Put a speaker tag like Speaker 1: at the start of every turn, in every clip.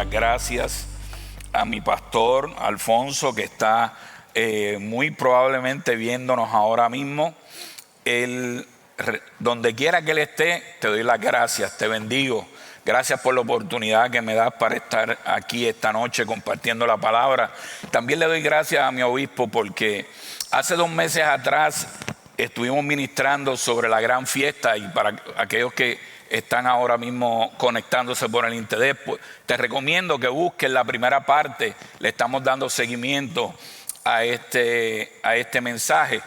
Speaker 1: las gracias a mi pastor Alfonso, que está muy probablemente viéndonos ahora mismo. Donde quiera que él esté, te doy las gracias, te bendigo. Gracias por la oportunidad que me das para estar aquí esta noche compartiendo la palabra. También le doy gracias a mi obispo porque hace 2 meses atrás estuvimos ministrando sobre la gran fiesta, y para aquellos que están ahora mismo conectándose por el internet, pues, te recomiendo que busques la primera parte. Le estamos dando seguimiento a este mensaje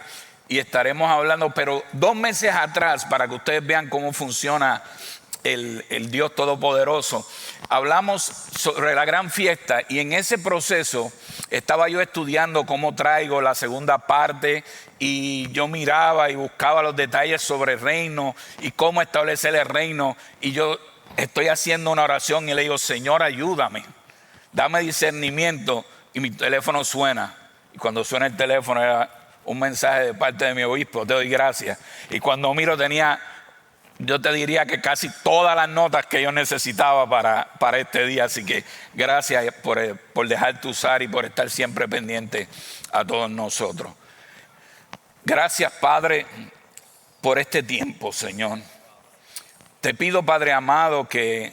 Speaker 1: y estaremos hablando, pero 2 meses atrás, para que ustedes vean cómo funciona el Dios Todopoderoso, hablamos sobre la gran fiesta, y en ese proceso estaba yo estudiando cómo traigo la segunda parte, y yo miraba y buscaba los detalles sobre el reino y cómo establecer el reino, y yo estoy haciendo una oración y le digo: Señor, ayúdame, dame discernimiento. Y mi teléfono suena, y cuando suena el teléfono era un mensaje de parte de mi obispo: te doy gracias. Y cuando miro tenía, yo te diría que casi todas las notas que yo necesitaba para este día. Así que gracias por dejarte usar y por estar siempre pendiente a todos nosotros. Gracias, Padre, por este tiempo, Señor. Te pido, Padre amado, que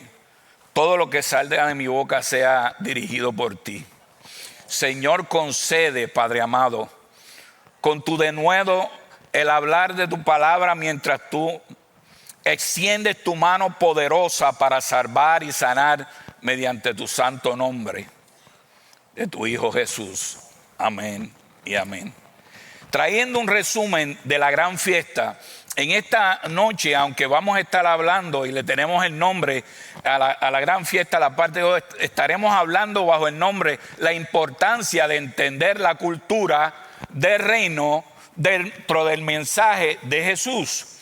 Speaker 1: todo lo que salga de mi boca sea dirigido por ti. Señor, concede, Padre amado, con tu denuedo el hablar de tu palabra mientras tú extiendes tu mano poderosa para salvar y sanar mediante tu santo nombre de tu Hijo Jesús. Amén y amén. Trayendo un resumen de la gran fiesta, en esta noche, aunque vamos a estar hablando y le tenemos el nombre a la gran fiesta, la parte de hoy, estaremos hablando bajo el nombre la importancia de entender la cultura del reino dentro del mensaje de Jesús.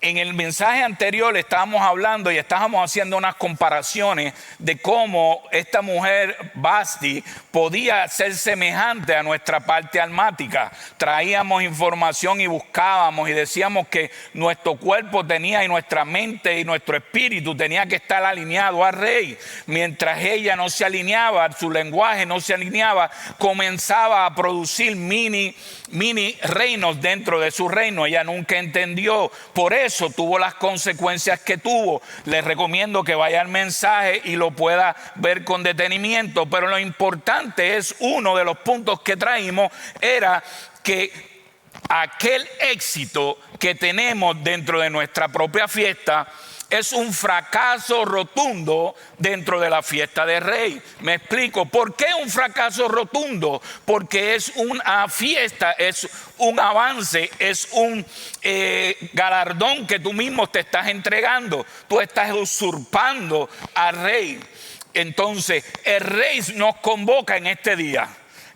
Speaker 1: En el mensaje anterior estábamos hablando y estábamos haciendo unas comparaciones de cómo esta mujer Vasti podía ser semejante a nuestra parte almática. Traíamos información y buscábamos y decíamos que nuestro cuerpo tenía, y nuestra mente y nuestro espíritu tenía que estar alineado al Rey. Mientras ella no se alineaba, su lenguaje no se alineaba, comenzaba a producir mini reinos dentro de su reino. Ella nunca entendió, por eso tuvo las consecuencias que tuvo. Les recomiendo que vaya al mensaje y lo pueda ver con detenimiento, pero lo importante es, uno de los puntos que traímos era que aquel éxito que tenemos dentro de nuestra propia fiesta es un fracaso rotundo dentro de la fiesta del Rey. Me explico. ¿Por qué un fracaso rotundo? Porque es una fiesta, es un avance, es un galardón que tú mismo te estás entregando. Tú estás usurpando al Rey. Entonces, el Rey nos convoca en este día.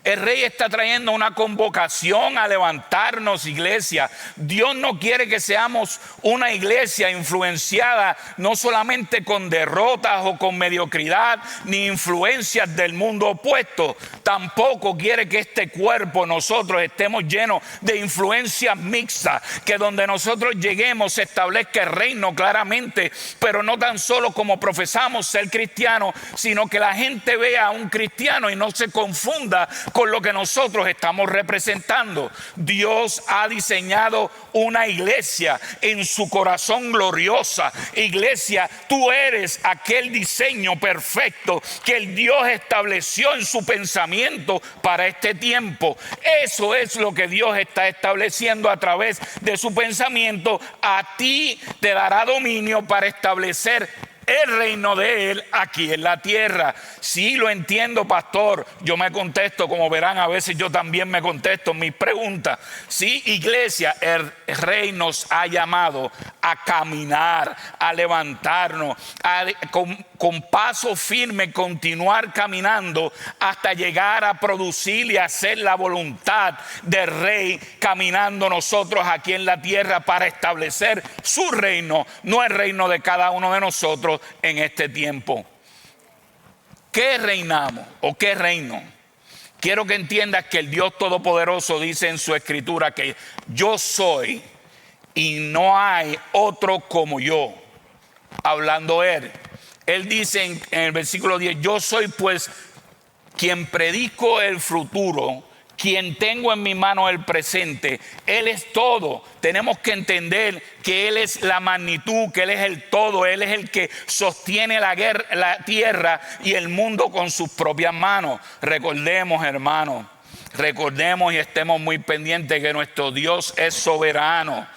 Speaker 1: El Rey está trayendo una convocación a levantarnos, iglesia. Dios no quiere que seamos una iglesia influenciada no solamente con derrotas o con mediocridad, ni influencias del mundo opuesto. Tampoco quiere que este cuerpo, nosotros, estemos llenos de influencias mixtas, que donde nosotros lleguemos se establezca el reino claramente, pero no tan solo como profesamos ser cristianos, sino que la gente vea a un cristiano y no se confunda con lo que nosotros estamos representando. Dios ha diseñado una iglesia en su corazón gloriosa. Iglesia, tú eres aquel diseño perfecto que el Dios estableció en su pensamiento para este tiempo. Eso es lo que Dios está estableciendo a través de su pensamiento. A ti te dará dominio para establecer el reino de Él aquí en la tierra. Sí, lo entiendo, pastor. Yo me contesto, como verán, a veces yo también me contesto mis preguntas. Sí, iglesia, el Rey nos ha llamado a caminar, a levantarnos, con paso firme continuar caminando hasta llegar a producir y hacer la voluntad del Rey, caminando nosotros aquí en la tierra para establecer su reino, no el reino de cada uno de nosotros en este tiempo. ¿Qué reinamos o qué reino? Quiero que entiendas que el Dios Todopoderoso dice en su escritura que yo soy y no hay otro como yo. Hablando Él, Él dice en el versículo 10, yo soy pues quien predico el futuro, quien tengo en mi mano el presente. Él es todo. Tenemos que entender que Él es la magnitud, que Él es el todo. Él es el que sostiene la tierra y el mundo con sus propias manos. Recordemos, hermanos, recordemos y estemos muy pendientes que nuestro Dios es soberano.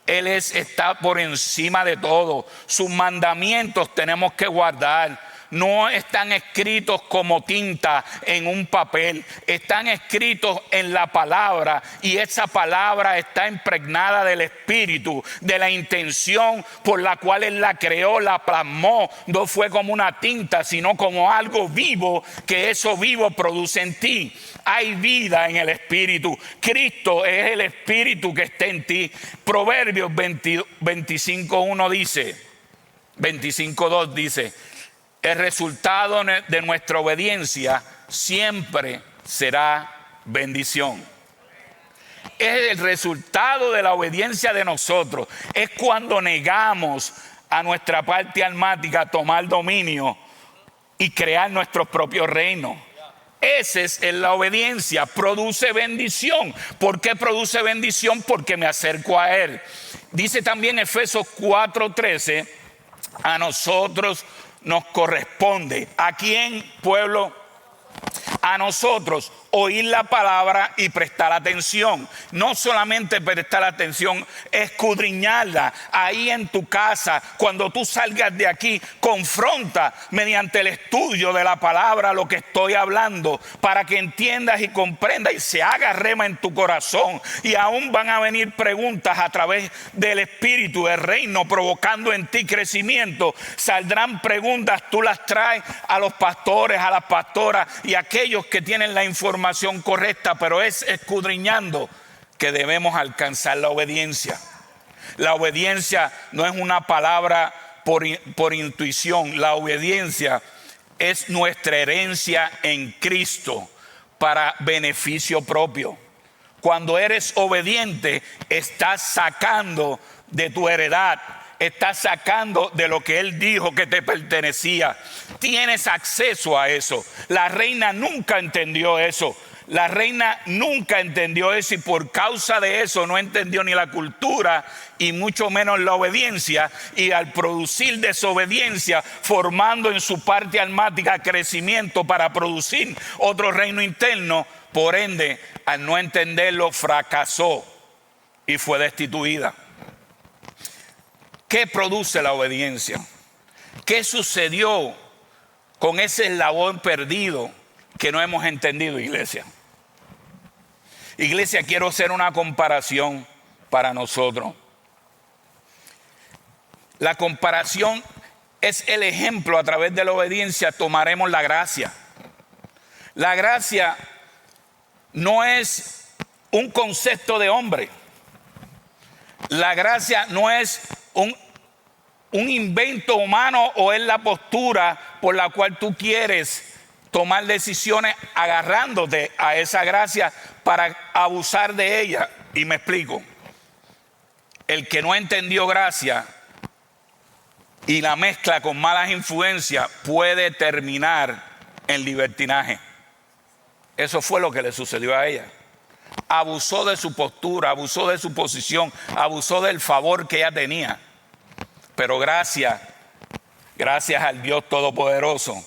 Speaker 1: Él está por encima de todo. Sus mandamientos tenemos que guardar. No están escritos como tinta en un papel, están escritos en la palabra, y esa palabra está impregnada del Espíritu, de la intención por la cual Él la creó, la plasmó. No fue como una tinta, sino como algo vivo, que eso vivo produce en ti. Hay vida en el Espíritu. Cristo es el Espíritu que está en ti. Proverbios 25:1 dice, 25:2 dice, el resultado de nuestra obediencia siempre será bendición. Es el resultado de la obediencia de nosotros. Es cuando negamos a nuestra parte almática tomar dominio y crear nuestros propios reinos. Esa es la obediencia. Produce bendición. ¿Por qué produce bendición? Porque me acerco a Él. Dice también Efesios 4:13, a nosotros nos corresponde. ¿A quién, pueblo? A nosotros oír la palabra y prestar atención. No solamente prestar atención, escudriñarla ahí en tu casa. Cuando tú salgas de aquí, confronta mediante el estudio de la palabra lo que estoy hablando, para que entiendas y comprendas y se haga rema en tu corazón. Y aún van a venir preguntas a través del Espíritu del Reino, provocando en ti crecimiento. Saldrán preguntas, tú las traes a los pastores, a las pastoras y a aquellos que tienen la información correcta, pero es escudriñando que debemos alcanzar la obediencia. La obediencia no es una palabra por intuición. La obediencia es nuestra herencia en Cristo para beneficio propio. Cuando eres obediente, estás sacando de tu heredad, estás sacando de lo que Él dijo que te pertenecía. Tienes acceso a eso. La reina nunca entendió eso. La reina nunca entendió eso, y por causa de eso no entendió ni la cultura y mucho menos la obediencia. Y al producir desobediencia, formando en su parte almática crecimiento para producir otro reino interno, por ende, al no entenderlo, fracasó y fue destituida. ¿Qué produce la obediencia? ¿Qué sucedió con ese eslabón perdido que no hemos entendido, iglesia? Iglesia, quiero hacer una comparación para nosotros. La comparación es el ejemplo. A través de la obediencia tomaremos la gracia. La gracia no es un concepto de hombre. La gracia no es un invento humano, o es la postura por la cual tú quieres tomar decisiones agarrándote a esa gracia para abusar de ella. Y me explico. El que no entendió gracia y la mezcla con malas influencias puede terminar en libertinaje. Eso fue lo que le sucedió a ella. Abusó de su postura, abusó de su posición, abusó del favor que ella tenía. Pero gracias al Dios Todopoderoso,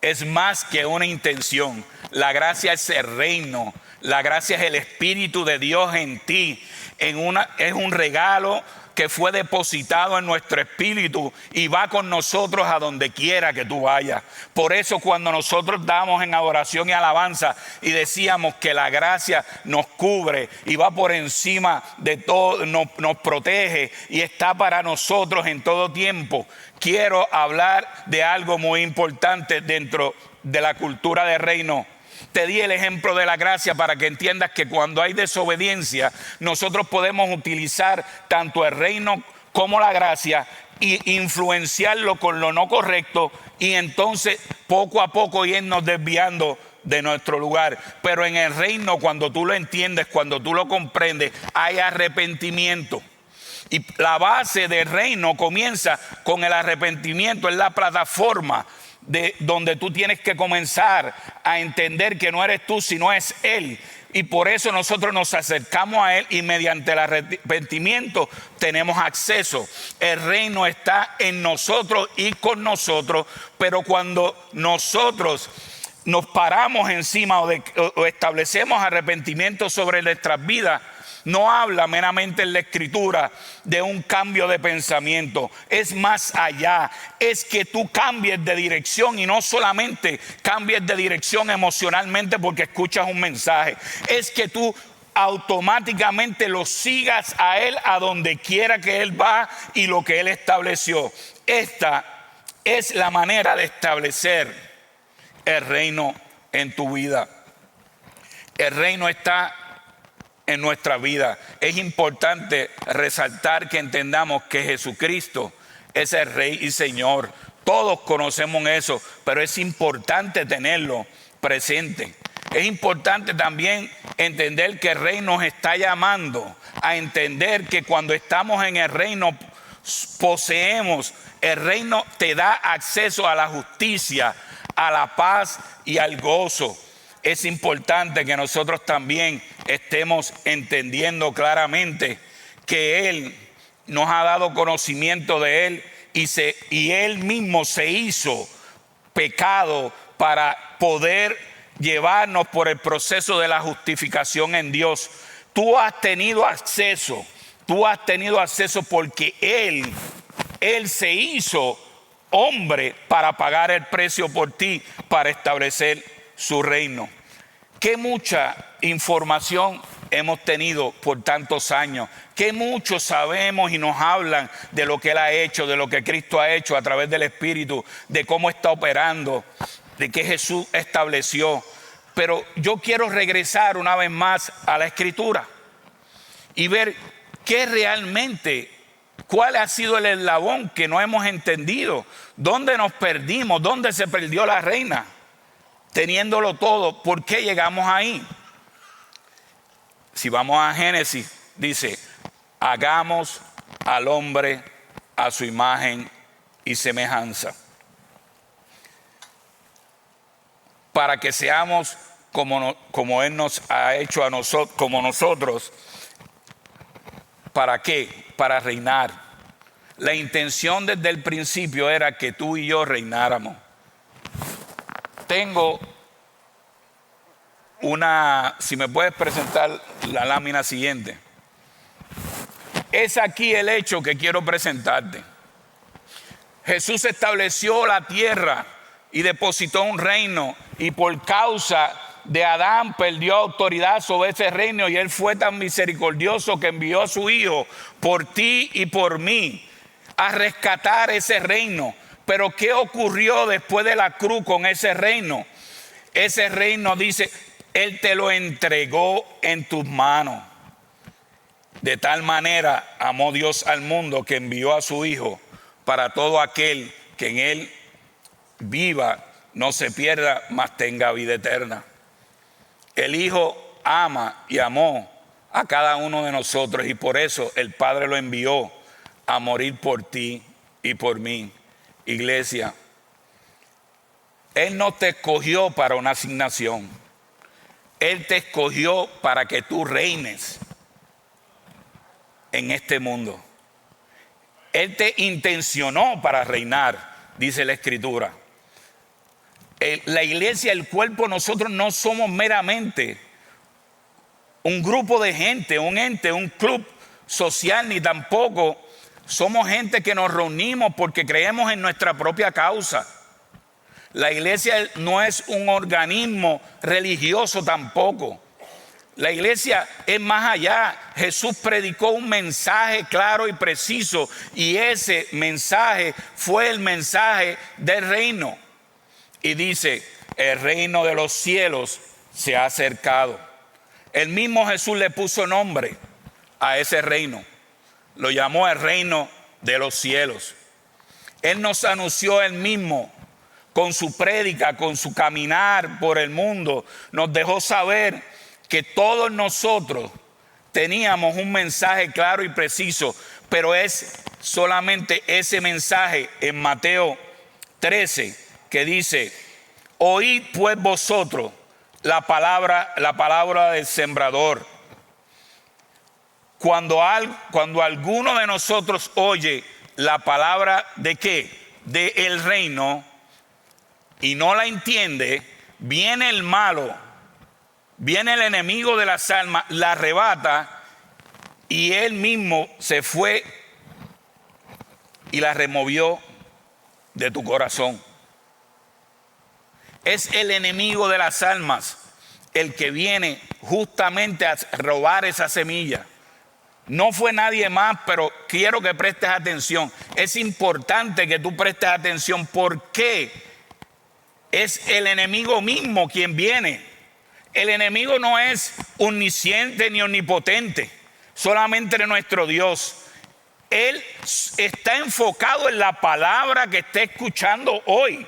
Speaker 1: es más que una intención. La gracia es el reino. La gracia es el Espíritu de Dios en ti. Es un regalo que fue depositado en nuestro espíritu y va con nosotros a donde quiera que tú vayas. Por eso, cuando nosotros damos en adoración y alabanza y decíamos que la gracia nos cubre y va por encima de todo, nos protege y está para nosotros en todo tiempo, quiero hablar de algo muy importante dentro de la cultura de reino. Te di el ejemplo de la gracia para que entiendas que cuando hay desobediencia, nosotros podemos utilizar tanto el reino como la gracia y influenciarlo con lo no correcto, y entonces poco a poco irnos desviando de nuestro lugar. Pero en el reino, cuando tú lo entiendes, cuando tú lo comprendes, hay arrepentimiento. Y la base del reino comienza con el arrepentimiento, es la plataforma de donde tú tienes que comenzar a entender que no eres tú, sino es Él. Y por eso nosotros nos acercamos a Él y mediante el arrepentimiento tenemos acceso. El reino está en nosotros y con nosotros, pero cuando nosotros nos paramos encima o establecemos arrepentimiento sobre nuestras vidas, no habla meramente en la Escritura de un cambio de pensamiento. Es más allá. Es que tú cambies de dirección y no solamente cambies de dirección emocionalmente porque escuchas un mensaje. Es que tú automáticamente lo sigas a Él a donde quiera que Él va y lo que Él estableció. Esta es la manera de establecer el reino en tu vida. El reino está en nuestra vida. Es importante resaltar que entendamos que Jesucristo es el Rey y Señor. Todos conocemos eso, pero es importante tenerlo presente. Es importante también entender que el Rey nos está llamando a entender que cuando estamos en el reino poseemos, el reino te da acceso a la justicia, a la paz y al gozo. Es importante que nosotros también estemos entendiendo claramente que Él nos ha dado conocimiento de Él y Él mismo se hizo pecado para poder llevarnos por el proceso de la justificación en Dios. Tú has tenido acceso porque Él se hizo hombre para pagar el precio por ti, para establecer su reino. Qué mucha información hemos tenido por tantos años, qué mucho sabemos y nos hablan de lo que Él ha hecho, de lo que Cristo ha hecho a través del Espíritu, de cómo está operando, de que Jesús estableció. Pero yo quiero regresar una vez más a la Escritura y ver qué realmente, cuál ha sido el eslabón que no hemos entendido, dónde nos perdimos, dónde se perdió la reina. Teniéndolo todo, ¿por qué llegamos ahí? Si vamos a Génesis, dice, hagamos al hombre a su imagen y semejanza, para que seamos como Él nos ha hecho a nosotros, como nosotros. ¿Para qué? Para reinar. La intención desde el principio era que tú y yo reináramos. Tengo si me puedes presentar la lámina siguiente. Es aquí el hecho que quiero presentarte. Jesús estableció la tierra y depositó un reino, y por causa de Adán perdió autoridad sobre ese reino, y Él fue tan misericordioso que envió a su Hijo por ti y por mí a rescatar ese reino. Pero ¿qué ocurrió después de la cruz con ese reino? Ese reino, dice, Él te lo entregó en tus manos. De tal manera amó Dios al mundo que envió a su Hijo para todo aquel que en Él viva, no se pierda, mas tenga vida eterna. El Hijo ama y amó a cada uno de nosotros, y por eso el Padre lo envió a morir por ti y por mí. Iglesia, Él no te escogió para una asignación. Él te escogió para que tú reines en este mundo. Él te intencionó para reinar, dice la Escritura. La iglesia, el cuerpo, nosotros no somos meramente un grupo de gente, un ente, un club social, ni tampoco somos gente que nos reunimos porque creemos en nuestra propia causa. La iglesia no es un organismo religioso tampoco. La iglesia es más allá. Jesús predicó un mensaje claro y preciso, y ese mensaje fue el mensaje del reino. Y dice, el reino de los cielos se ha acercado. El mismo Jesús le puso nombre a ese reino. Lo llamó el reino de los cielos. Él nos anunció él mismo con su prédica, con su caminar por el mundo. Nos dejó saber que todos nosotros teníamos un mensaje claro y preciso, pero es solamente ese mensaje en Mateo 13 que dice: oíd pues vosotros la palabra del sembrador. Cuando alguno de nosotros oye la palabra ¿de qué? De el reino, y no la entiende, viene el malo, viene el enemigo de las almas, la arrebata, y él mismo se fue y la removió de tu corazón. Es el enemigo de las almas el que viene justamente a robar esa semilla. No fue nadie más, pero quiero que prestes atención. Es importante que tú prestes atención porque es el enemigo mismo quien viene. El enemigo no es omnisciente ni omnipotente, solamente nuestro Dios. Él está enfocado en la palabra que está escuchando hoy.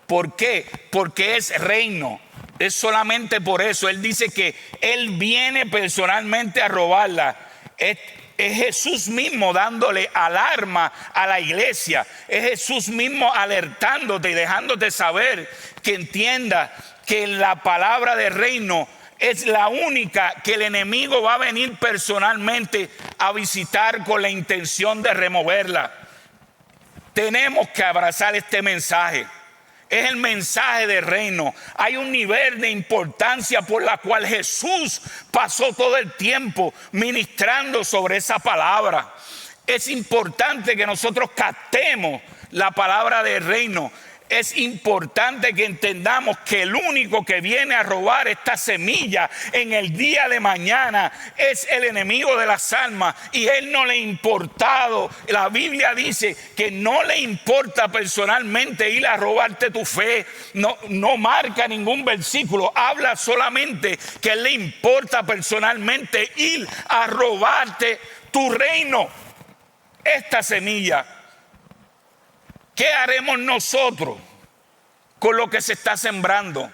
Speaker 1: ¿Por qué? Porque es reino. Es solamente por eso. Él dice que Él viene personalmente a robarla. Es Jesús mismo dándole alarma a la iglesia. Es Jesús mismo alertándote y dejándote saber que entienda que la palabra de reino es la única que el enemigo va a venir personalmente a visitar con la intención de removerla. Tenemos que abrazar este mensaje. Es el mensaje de reino. Hay un nivel de importancia por la cual Jesús pasó todo el tiempo ministrando sobre esa palabra. Es importante que nosotros captemos la palabra de reino. Es importante que entendamos que el único que viene a robar esta semilla en el día de mañana es el enemigo de las almas, y él no le ha importado. La Biblia dice que no le importa personalmente ir a robarte tu fe. No marca ningún versículo, habla solamente que le importa personalmente ir a robarte tu reino, esta semilla. ¿Qué haremos nosotros con lo que se está sembrando?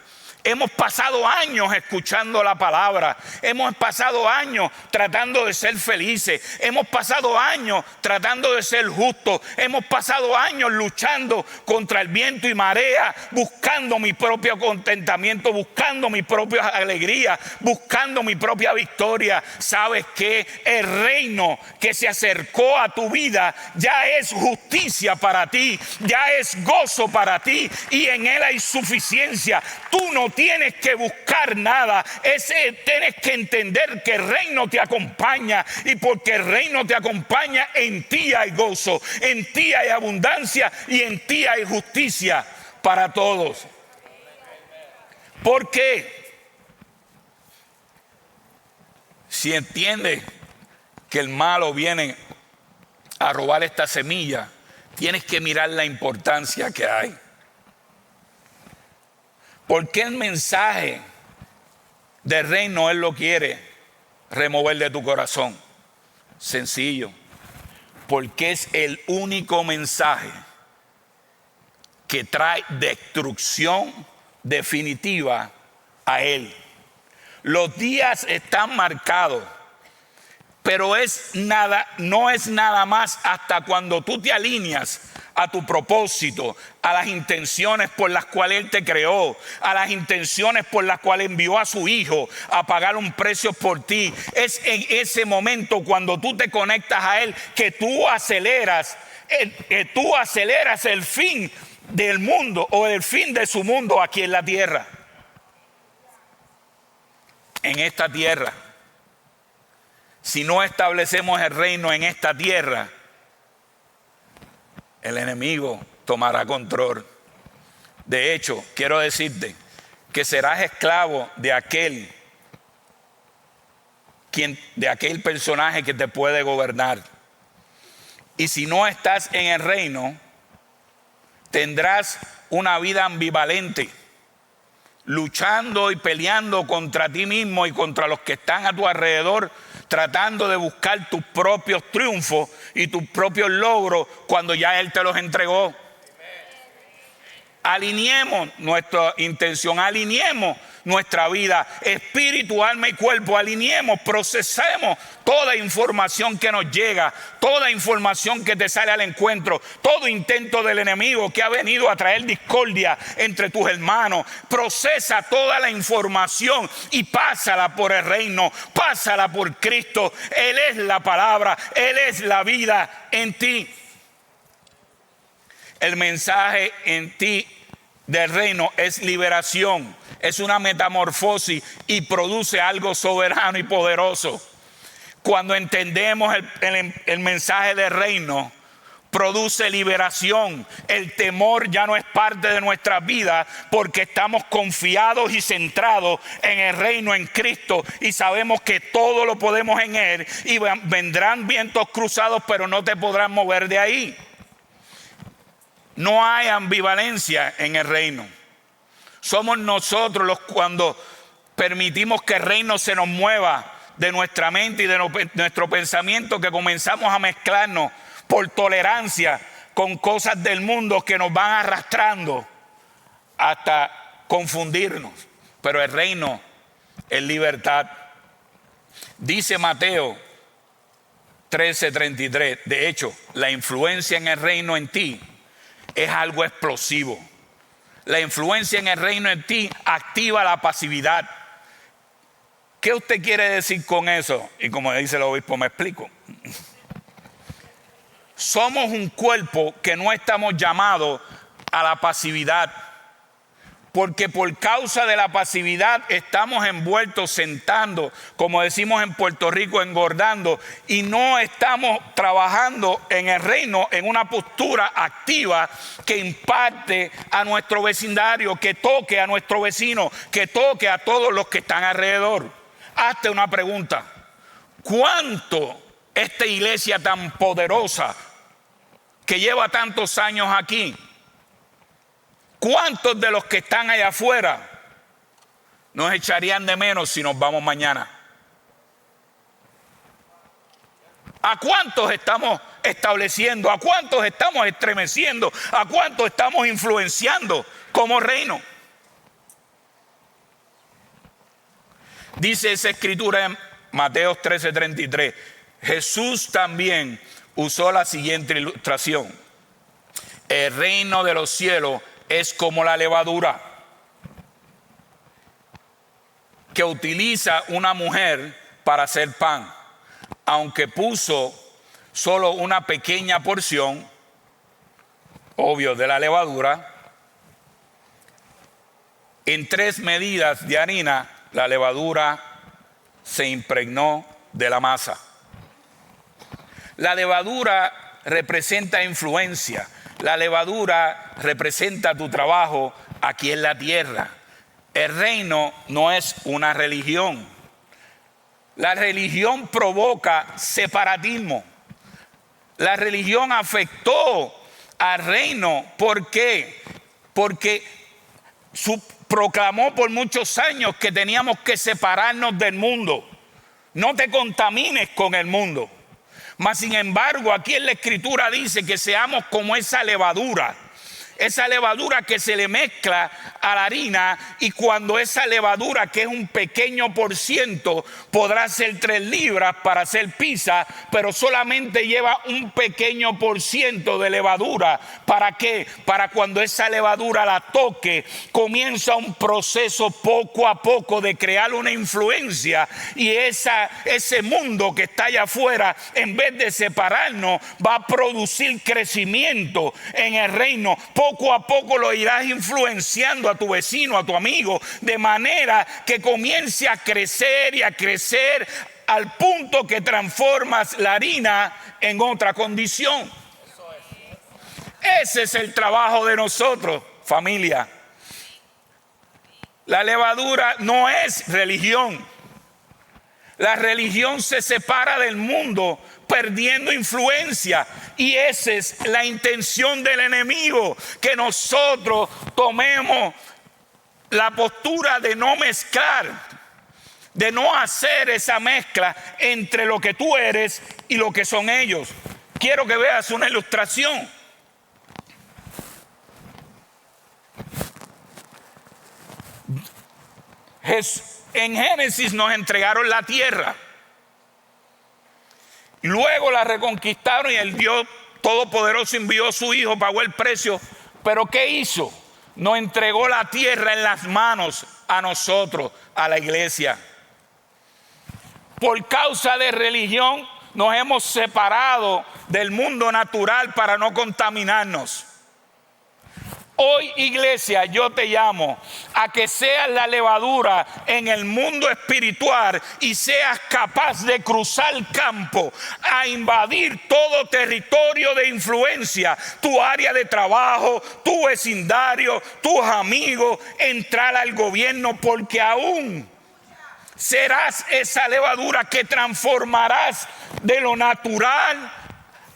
Speaker 1: Hemos pasado años escuchando la palabra. Hemos pasado años tratando de ser felices. Hemos pasado años tratando de ser justos. Hemos pasado años luchando contra el viento y marea, buscando mi propio contentamiento, buscando mi propia alegría, buscando mi propia victoria. ¿Sabes qué? El reino que se acercó a tu vida ya es justicia para ti, ya es gozo para ti, y en él hay suficiencia. Tú no tienes que buscar nada. Tienes que entender que el reino te acompaña, y porque el reino te acompaña, en ti hay gozo, en ti hay abundancia y en ti hay justicia para todos. ¿Por qué? Si entiendes que el malo viene a robar esta semilla, tienes que mirar la importancia que hay. ¿Por qué el mensaje del reino él lo quiere remover de tu corazón? Sencillo. Porque es el único mensaje que trae destrucción definitiva a él. Los días están marcados, pero no es nada más hasta cuando tú te alineas a tu propósito, a las intenciones por las cuales Él te creó, a las intenciones por las cuales envió a su Hijo a pagar un precio por ti. Es en ese momento, cuando tú te conectas a Él, que tú aceleras el fin del mundo, o el fin de su mundo aquí en la tierra. En esta tierra, si no establecemos el reino en esta tierra, el enemigo tomará control. De hecho, quiero decirte que serás esclavo de aquel personaje que te puede gobernar. Y si no estás en el reino, tendrás una vida ambivalente, luchando y peleando contra ti mismo y contra los que están a tu alrededor, tratando de buscar tus propios triunfos y tus propios logros cuando ya Él te los entregó. Alineemos nuestra intención, alineemos nuestra vida, espíritu, alma y cuerpo. Alineemos, procesemos toda información que nos llega, toda información que te sale al encuentro, todo intento del enemigo que ha venido a traer discordia entre tus hermanos. Procesa toda la información y pásala por el reino, pásala por Cristo. Él es la palabra, Él es la vida en ti. El mensaje en ti del reino es liberación, es una metamorfosis y produce algo soberano y poderoso. Cuando entendemos el mensaje del reino, produce liberación. El temor ya no es parte de nuestra vida porque estamos confiados y centrados en el reino, en Cristo, y sabemos que todo lo podemos en Él. Y vendrán vientos cruzados, pero no te podrán mover de ahí. No hay ambivalencia en el reino. Somos nosotros los cuando permitimos que el reino se nos mueva de nuestra mente y de nuestro pensamiento, que comenzamos a mezclarnos por tolerancia con cosas del mundo que nos van arrastrando hasta confundirnos. Pero el reino es libertad. Dice Mateo 13:33, de hecho, la influencia en el reino en ti es algo explosivo. La influencia en el reino en ti activa la pasividad. ¿Qué usted quiere decir con eso? Y como dice el obispo, me explico. Somos un cuerpo que no estamos llamados a la pasividad, porque por causa de la pasividad estamos envueltos sentando, como decimos en Puerto Rico, engordando, y no estamos trabajando en el reino en una postura activa que impacte a nuestro vecindario, que toque a nuestro vecino, que toque a todos los que están alrededor. Hazte una pregunta: ¿cuánto esta iglesia tan poderosa que lleva tantos años aquí, cuántos de los que están allá afuera nos echarían de menos si nos vamos mañana? ¿A cuántos estamos estableciendo? ¿A cuántos estamos estremeciendo? ¿A cuántos estamos influenciando como reino? Dice esa escritura en Mateo 13:33. Jesús también usó la siguiente ilustración: el reino de los cielos es como la levadura que utiliza una mujer para hacer pan. Aunque puso solo una pequeña porción, obvio, de la levadura, en 3 medidas de harina, la levadura se impregnó de la masa. La levadura representa influencia. La levadura representa tu trabajo aquí en la tierra. El reino no es una religión. La religión provoca separatismo. La religión afectó al reino. ¿Por qué? Porque proclamó por muchos años que teníamos que separarnos del mundo. No te contamines con el mundo. Mas sin embargo, aquí en la escritura dice que seamos como esa levadura que se le mezcla a la harina, y cuando esa levadura, que es un pequeño por ciento, podrá ser 3 libras para hacer pizza, pero solamente lleva un pequeño por ciento de levadura. ¿Para qué? Para cuando esa levadura la toque, comienza un proceso poco a poco de crear una influencia, y ese mundo que está allá afuera, en vez de separarnos, va a producir crecimiento en el reino. Poco a poco lo irás influenciando a tu vecino, a tu amigo, de manera que comience a crecer y a crecer al punto que transformas la harina en otra condición. Ese es el trabajo de nosotros, familia. La levadura no es religión. La religión se separa del mundo perdiendo influencia, y esa es la intención del enemigo, que nosotros tomemos la postura de no mezclar, de no hacer esa mezcla entre lo que tú eres y lo que son ellos. Quiero que veas una ilustración. En Génesis nos entregaron la tierra. Luego la reconquistaron y el Dios Todopoderoso envió a su Hijo, pagó el precio. Pero ¿qué hizo? Nos entregó la tierra en las manos a nosotros, a la iglesia. Por causa de religión nos hemos separado del mundo natural para no contaminarnos. Hoy, iglesia, yo te llamo a que seas la levadura en el mundo espiritual y seas capaz de cruzar el campo, a invadir todo territorio de influencia, tu área de trabajo, tu vecindario, tus amigos, entrar al gobierno, porque aún serás esa levadura que transformarás de lo natural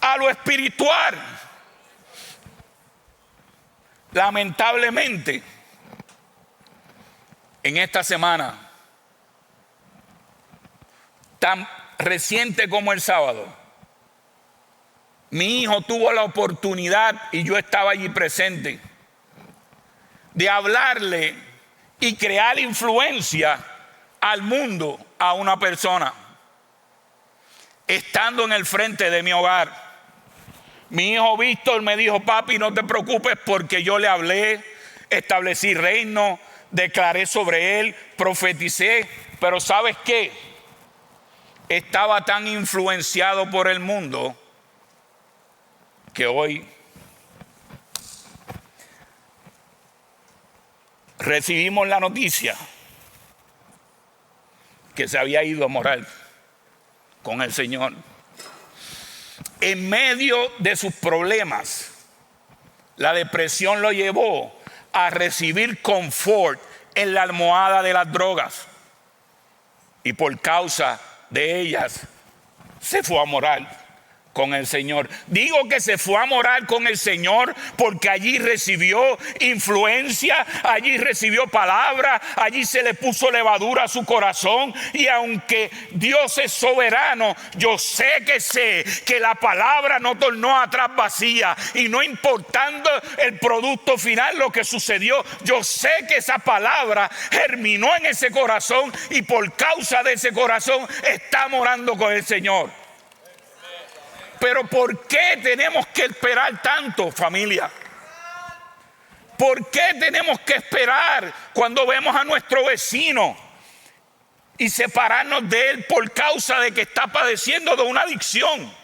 Speaker 1: a lo espiritual. Lamentablemente, en esta semana, tan reciente como el sábado, mi hijo tuvo la oportunidad, y yo estaba allí presente, de hablarle y crear influencia al mundo a una persona, estando en el frente de mi hogar. Mi hijo Víctor me dijo: papi, no te preocupes, porque yo le hablé, establecí reino, declaré sobre él, profeticé. Pero ¿sabes qué? Estaba tan influenciado por el mundo que hoy recibimos la noticia que se había ido a morar con el Señor. En medio de sus problemas, la depresión lo llevó a recibir confort en la almohada de las drogas, y por causa de ellas se fue a morar con el Señor. Digo que se fue a morar con el Señor porque allí recibió influencia, allí recibió palabra, allí se le puso levadura a su corazón. Y aunque Dios es soberano, yo sé que la palabra no tornó atrás vacía, y no importando el producto final, lo que sucedió, yo sé que esa palabra germinó en ese corazón, y por causa de ese corazón está morando con el Señor. Pero ¿por qué tenemos que esperar tanto, familia? ¿Por qué tenemos que esperar cuando vemos a nuestro vecino y separarnos de él por causa de que está padeciendo de una adicción?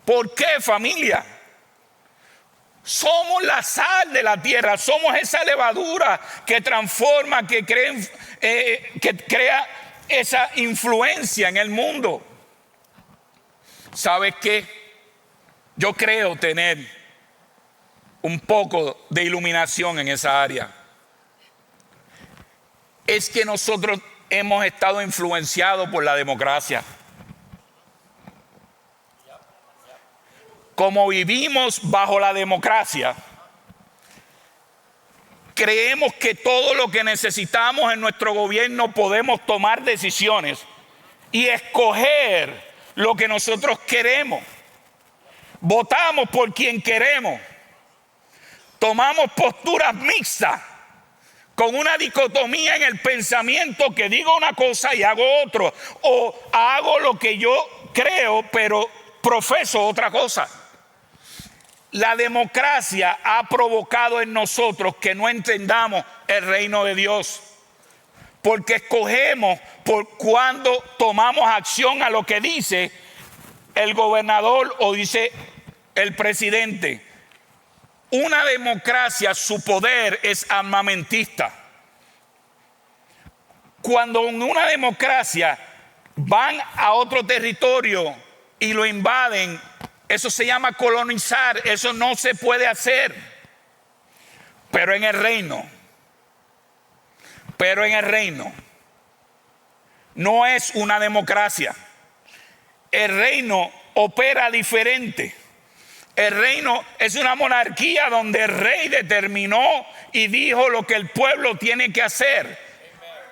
Speaker 1: ¿Por qué, familia? Somos la sal de la tierra, somos esa levadura que transforma, que crea esa influencia en el mundo. ¿Sabes qué? Yo creo tener un poco de iluminación en esa área. Es que nosotros hemos estado influenciados por la democracia. Como vivimos bajo la democracia, creemos que todo lo que necesitamos en nuestro gobierno podemos tomar decisiones y escoger lo que nosotros queremos. Votamos por quien queremos. Tomamos posturas mixtas, con una dicotomía en el pensamiento, que digo una cosa y hago otro, o hago lo que yo creo pero profeso otra cosa. La democracia ha provocado en nosotros que no entendamos el reino de Dios, porque escogemos por cuando tomamos acción a lo que dice el gobernador o dice el presidente. Una democracia, su poder es armamentista. Cuando en una democracia van a otro territorio y lo invaden, eso se llama colonizar. Eso no se puede hacer. Pero en el reino no es una democracia. El reino opera diferente. El reino es una monarquía donde el rey determinó y dijo lo que el pueblo tiene que hacer.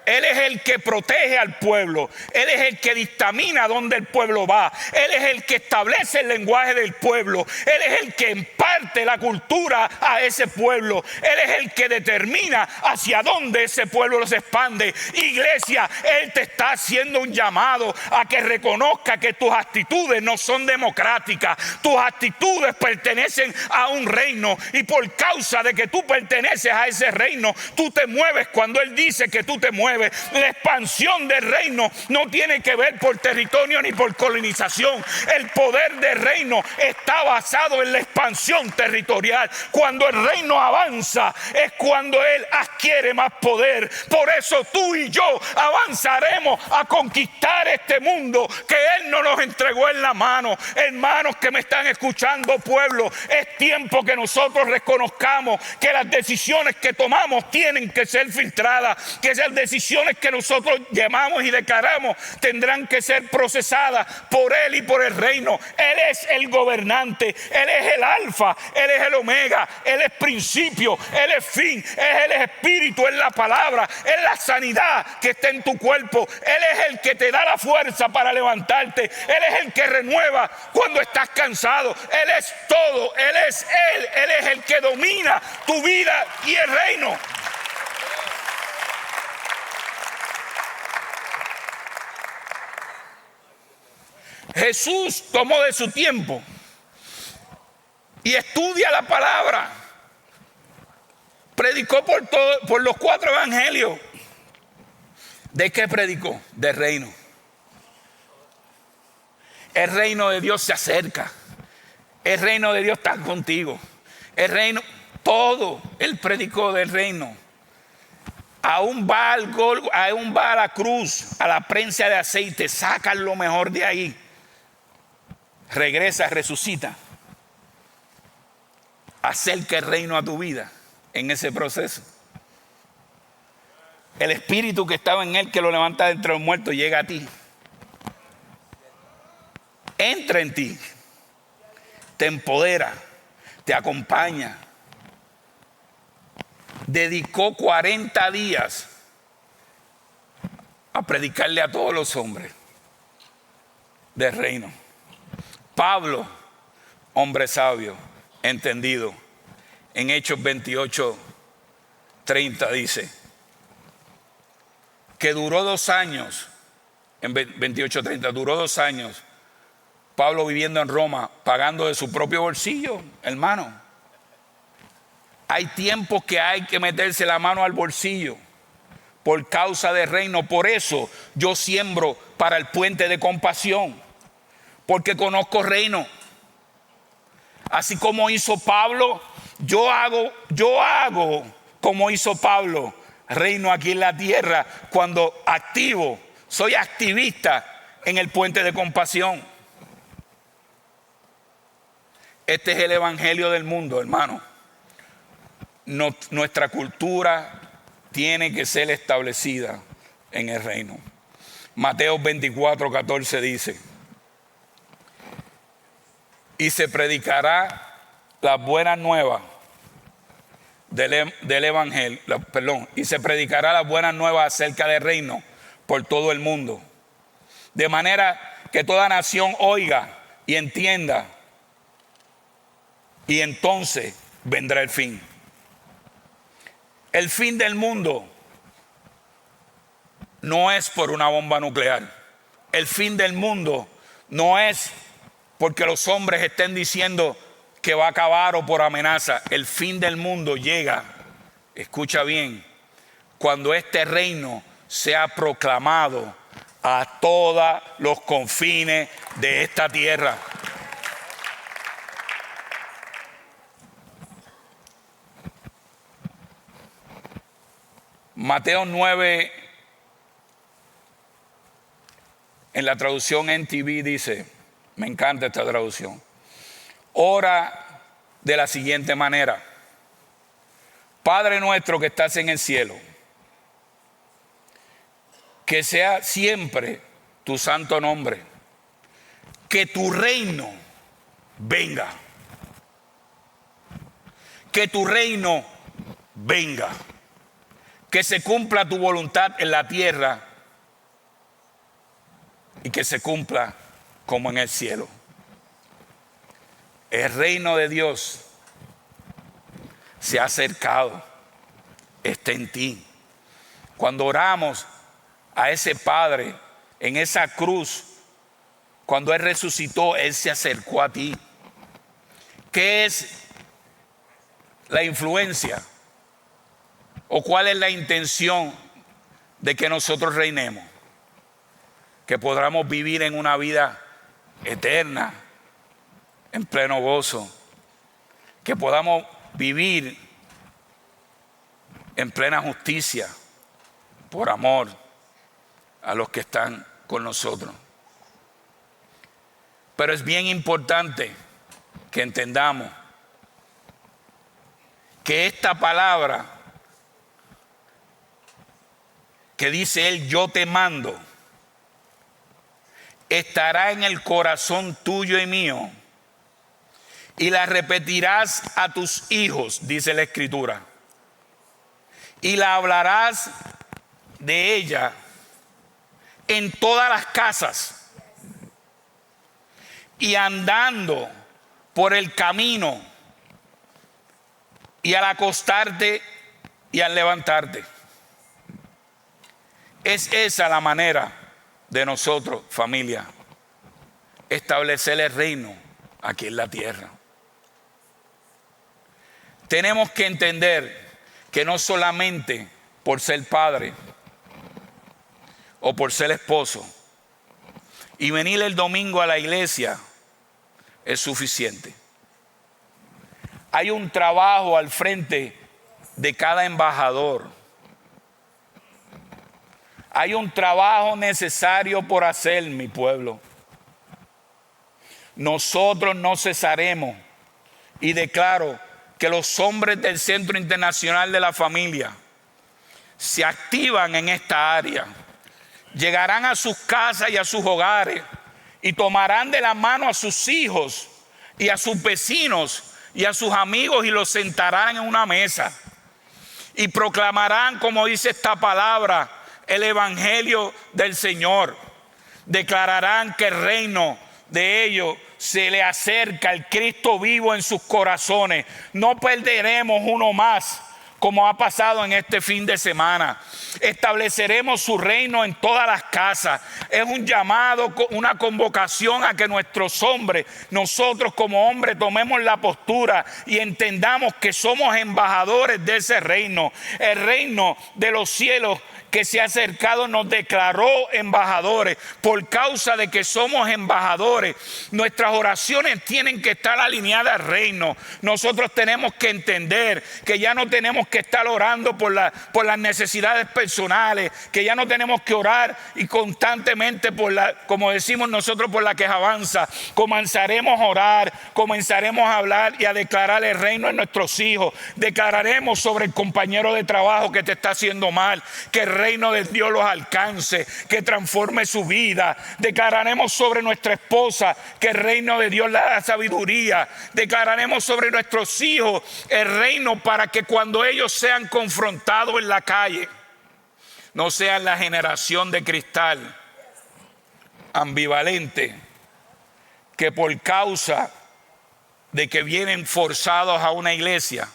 Speaker 1: Él es el que protege al pueblo. Él es el que dictamina dónde el pueblo va. Él es el que establece el lenguaje del pueblo. Él es el que imparte la cultura a ese pueblo. Él es el que determina hacia dónde ese pueblo se expande. Iglesia, Él te está haciendo un llamado a que reconozca que tus actitudes no son democráticas. Tus actitudes pertenecen a un reino, y por causa de que tú perteneces a ese reino, tú te mueves cuando Él dice que tú te mueves. La expansión del reino no tiene que ver por territorio ni por colonización. El poder del reino está basado en la expansión territorial. Cuando el reino avanza es cuando Él adquiere más poder. Por eso tú y yo avanzaremos a conquistar este mundo que Él no nos entregó en la mano. Hermanos que me están escuchando, pueblo, es tiempo que nosotros reconozcamos que las decisiones que tomamos tienen que ser filtradas, que esas decisiones que nosotros llamamos y declaramos tendrán que ser procesadas por Él y por el reino. Él es el gobernante, Él es el alfa, Él es el omega, Él es principio, Él es fin, Él es espíritu, es la palabra, es la sanidad que está en tu cuerpo. Él es el que te da la fuerza para levantarte. Él es el que renueva cuando estás cansado. Él es todo, Él es Él es el que domina tu vida y el reino. Jesús tomó de su tiempo y estudia la palabra. Predicó por los 4 evangelios. ¿De qué predicó? Del reino. El reino de Dios se acerca. El reino de Dios está contigo. El reino, todo, Él predicó del reino. Aún va a la cruz, a la prensa de aceite, sacan lo mejor de ahí. Regresa, resucita. Acerca el reino a tu vida en ese proceso. El espíritu que estaba en Él, que lo levanta de entre los muertos, llega a ti. Entra en ti. Te empodera, te acompaña. Dedicó 40 días a predicarle a todos los hombres del reino. Pablo, hombre sabio, entendido, en Hechos 28:30 dice que duró 2 años, en 28:30, duró 2 años Pablo viviendo en Roma, pagando de su propio bolsillo, hermano. Hay tiempos que hay que meterse la mano al bolsillo por causa del reino. Por eso yo siembro para el puente de compasión, porque conozco reino. Así como hizo Pablo, yo hago como hizo Pablo, reino aquí en la tierra, cuando soy activista en el puente de compasión. Este es el evangelio del mundo, hermano. Nuestra cultura tiene que ser establecida en el reino. Mateo 24:14 dice: y se predicará las buenas nuevas del evangelio, y se predicará las buenas nuevas acerca del reino por todo el mundo, de manera que toda nación oiga y entienda, y entonces vendrá el fin. El fin del mundo no es por una bomba nuclear. El fin del mundo no es porque los hombres estén diciendo que va a acabar o por amenaza. El fin del mundo llega, escucha bien, cuando este reino sea proclamado a todos los confines de esta tierra. Mateo 9, en la traducción NTV dice, me encanta esta traducción, ora de la siguiente manera: Padre nuestro que estás en el cielo, que sea siempre tu santo nombre, que tu reino venga, que tu reino venga. que se cumpla tu voluntad en la tierra y que se cumpla como en el cielo. El reino de Dios se ha acercado, está en ti. Cuando oramos a ese Padre en esa cruz, cuando Él resucitó, Él se acercó a ti. ¿Qué es la influencia? ¿O cuál es la intención de que nosotros reinemos? Que podamos vivir en una vida eterna, en pleno gozo. Que podamos vivir en plena justicia, por amor a los que están con nosotros. Pero es bien importante que entendamos que esta palabra que dice Él, yo te mando, estará en el corazón tuyo y mío, y la repetirás a tus hijos, dice la Escritura, y la hablarás de ella en todas las casas, y andando por el camino, y al acostarte y al levantarte. Es esa la manera de nosotros, familia, establecer el reino aquí en la tierra. Tenemos que entender que no solamente por ser padre o por ser esposo y venir el domingo a la iglesia es suficiente. Hay un trabajo al frente de cada embajador. Hay un trabajo necesario por hacer, mi pueblo. Nosotros no cesaremos, y declaro que los hombres del Centro Internacional de la Familia se activan en esta área. Llegarán a sus casas y a sus hogares y tomarán de la mano a sus hijos y a sus vecinos y a sus amigos y los sentarán en una mesa y proclamarán, como dice esta palabra, el evangelio del Señor. Declararán que el reino de ellos se le acerca, el Cristo vivo en sus corazones. No perderemos uno más, como ha pasado en este fin de semana. Estableceremos su reino en todas las casas. Es un llamado, una convocación a que nuestros hombres, nosotros como hombres, tomemos la postura y entendamos que somos embajadores de ese reino. El reino de los cielos que se ha acercado nos declaró embajadores. Por causa de que somos embajadores, nuestras oraciones tienen que estar alineadas al reino. Nosotros tenemos que entender que ya no tenemos que estar orando por las necesidades personales, que ya no tenemos que orar y constantemente como decimos nosotros, por la quejabanza. Comenzaremos a orar, comenzaremos a hablar y a declarar el reino en nuestros hijos. Declararemos sobre el compañero de trabajo que te está haciendo mal, que el reino de Dios los alcance, que transforme su vida. Declararemos sobre nuestra esposa que el reino de Dios le da sabiduría. Declararemos sobre nuestros hijos el reino, para que cuando ellos sean confrontados en la calle, no sean la generación de cristal ambivalente, que por causa de que vienen forzados a una iglesia,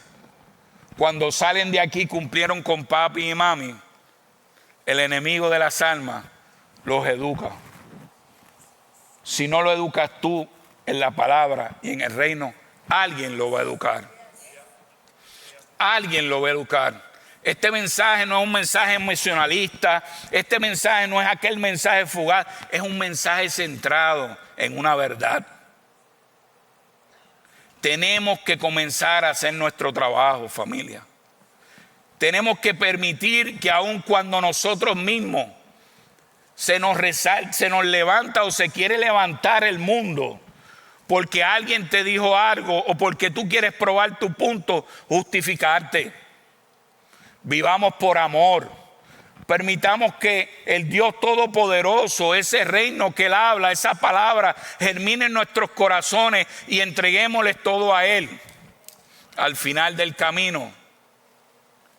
Speaker 1: cuando salen de aquí cumplieron con papi y mami. El enemigo de las almas los educa. Si no lo educas tú en la palabra y en el reino, alguien lo va a educar. Alguien lo va a educar. Este mensaje no es un mensaje emocionalista. Este mensaje no es aquel mensaje fugaz. Es un mensaje centrado en una verdad. Tenemos que comenzar a hacer nuestro trabajo, familia. Tenemos que permitir que aun cuando nosotros mismos se nos levanta o se quiere levantar el mundo porque alguien te dijo algo o porque tú quieres probar tu punto, justificarte. Vivamos por amor. Permitamos que el Dios Todopoderoso, ese reino que Él habla, esa palabra, germine en nuestros corazones y entreguémosles todo a Él. Al final del camino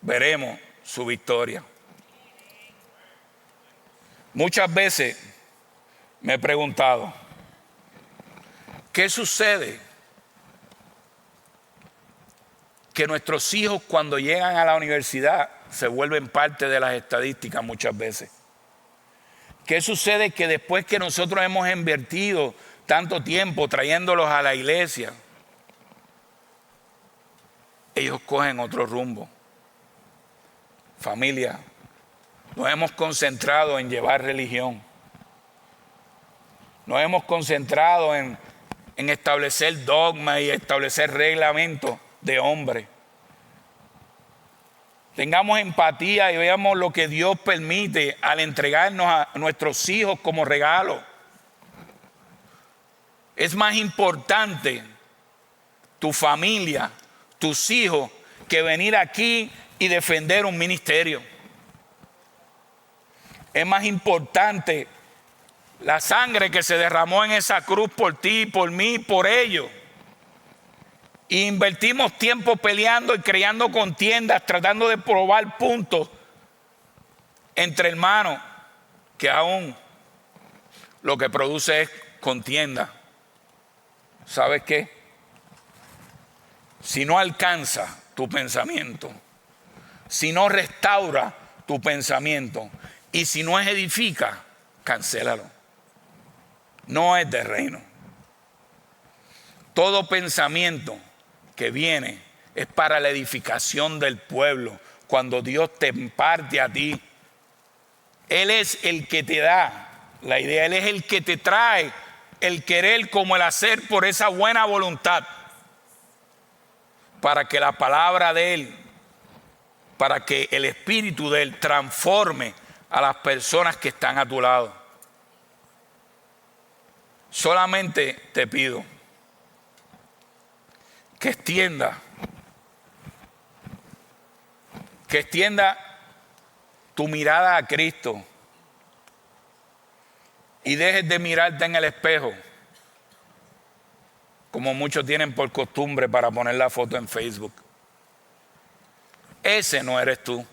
Speaker 1: veremos su victoria. Muchas veces me he preguntado, ¿qué sucede? Que nuestros hijos cuando llegan a la universidad se vuelven parte de las estadísticas muchas veces. ¿Qué sucede? Que después que nosotros hemos invertido tanto tiempo trayéndolos a la iglesia, ellos cogen otro rumbo. Familia, nos hemos concentrado en llevar religión. Nos hemos concentrado en establecer dogmas y establecer reglamentos de hombre. Tengamos empatía y veamos lo que Dios permite al entregarnos a nuestros hijos como regalo. Es más importante tu familia, tus hijos, que venir aquí y defender un ministerio. Es más importante la sangre que se derramó en esa cruz por ti, por mí, por ellos. Y invertimos tiempo peleando y creando contiendas, tratando de probar puntos entre hermanos, que aún lo que produce es contienda. ¿Sabes qué? Si no alcanza tu pensamiento, si no restaura tu pensamiento y si no edifica, cancélalo. No es de reino. Todo pensamiento que viene es para la edificación del pueblo. Cuando Dios te imparte a ti, Él es el que te da la idea, Él es el que te trae el querer como el hacer por esa buena voluntad, para que la palabra de Él, para que el Espíritu de Él transforme a las personas que están a tu lado. Solamente te pido que extienda tu mirada a Cristo y dejes de mirarte en el espejo, como muchos tienen por costumbre para poner la foto en Facebook. Ese no eres tú.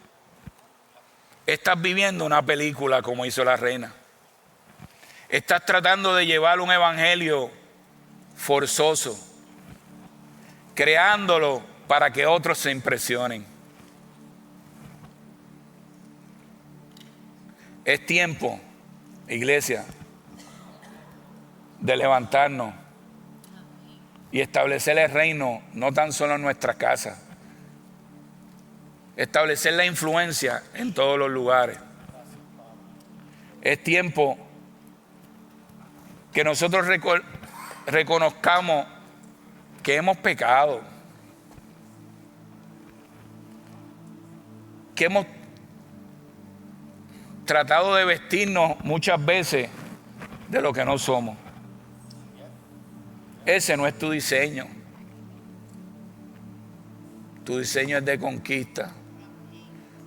Speaker 1: Estás viviendo una película como hizo la reina. Estás tratando de llevar un evangelio forzoso, creándolo para que otros se impresionen. Es tiempo, iglesia, de levantarnos y establecer el reino, no tan solo en nuestra casa, establecer la influencia en todos los lugares. Es tiempo que nosotros reconozcamos que hemos pecado, que hemos tratado de vestirnos muchas veces de lo que no somos. Ese no es tu diseño. Tu diseño es de conquista.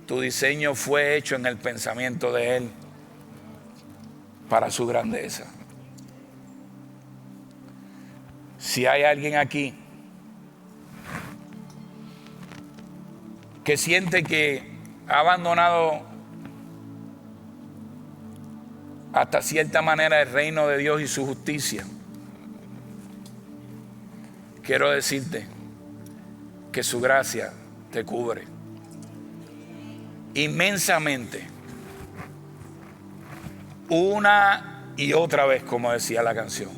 Speaker 1: Tu diseño fue hecho en el pensamiento de Él para su grandeza. Si hay alguien aquí que siente que ha abandonado hasta cierta manera el reino de Dios y su justicia, quiero decirte que su gracia te cubre inmensamente, una y otra vez, como decía la canción.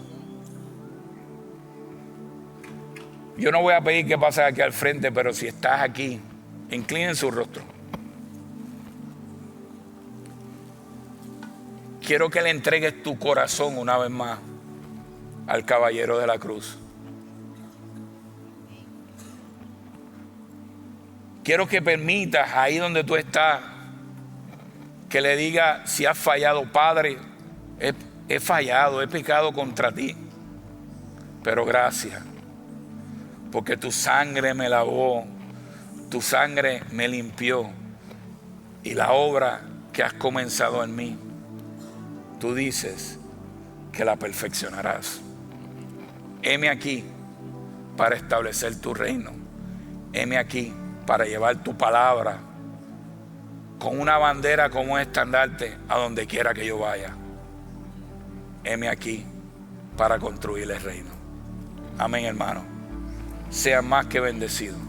Speaker 1: Yo no voy a pedir que pases aquí al frente, pero si estás aquí, inclinen su rostro. Quiero que le entregues tu corazón una vez más al caballero de la cruz. Quiero que permitas ahí donde tú estás que le diga: si has fallado, Padre, he fallado, he pecado contra ti, pero gracias, porque tu sangre me lavó, tu sangre me limpió, y la obra que has comenzado en mí, tú dices que la perfeccionarás. Heme aquí para establecer tu reino. Heme aquí para llevar tu palabra con una bandera como estandarte a donde quiera que yo vaya. Heme aquí para construir el reino. Amén, hermano. Sean más que bendecidos.